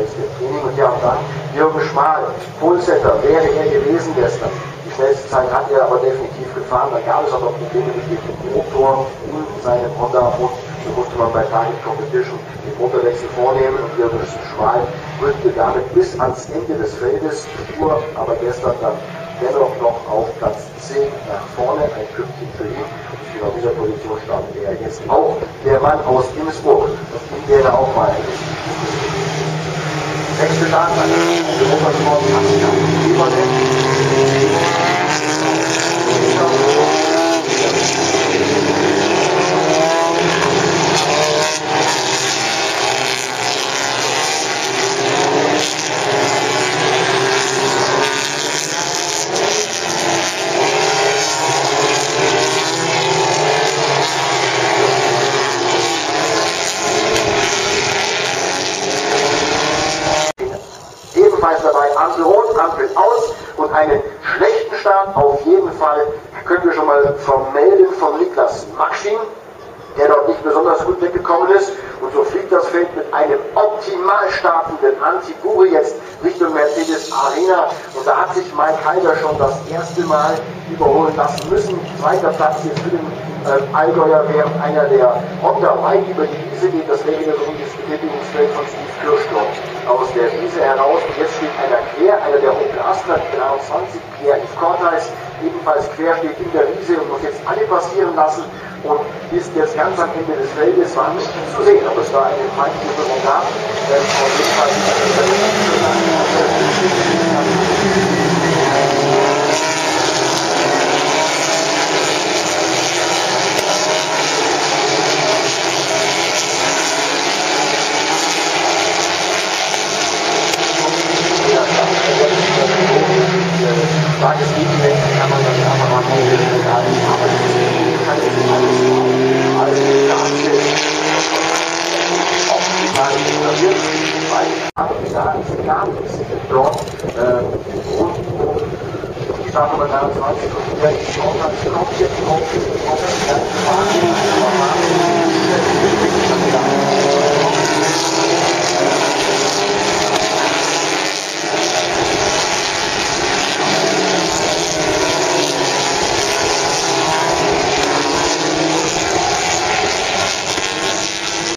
schnellste im Training. Und ja, und dann Jürgen Schmal, Polsetter, wäre er gewesen gestern. Die schnellste Zeit hat er aber definitiv gefahren. Da gab es aber Probleme mit dem Motor in seinem Honda und so musste man bei Target Competition den Motorwechsel vornehmen und Jürgen Schmal rückte damit bis ans Ende des Feldes, fuhr aber gestern dann dennoch noch auf Platz 10 nach vorne, ein Pünktchen für ihn. Und genau in dieser Position stand er jetzt auch, der Mann aus Innsbruck. Und ihn wäre auch mal nächste Start an Europasport ebenfalls dabei, Ampel rot, Ampel aus und einen schlechten Start auf jeden Fall können wir schon mal vermelden von Niklas Maxim, der dort nicht besonders gut weggekommen ist. Und so fliegt das Feld mit einem optimal startenden Antiguri jetzt Richtung Mercedes Arena. Und da hat sich Mike Heider schon das erste Mal überholen lassen müssen. Zweiter Platz jetzt für den Allgäuer, während einer der Honda weit über die Wiese geht. Das wäre wieder so ein Bestätigungsfeld von Steve Kirschdorf aus der Wiese heraus. Und jetzt steht einer quer, einer der Opel Astra 23, Pierre Yves Cortais, ebenfalls quer steht in der Wiese und muss jetzt alle passieren lassen. Und ist jetzt ganz am Ende des Feldes, war nicht zu sehen, aber es war eine feindliche Remontage. Auf jeden Fall starkes Gegenwehr kann man dann aber mal halten, aber kann jetzt nicht alles optimal installiert, weil da ist gar nichts dort und die Startnummer 23 und der kommt jetzt auf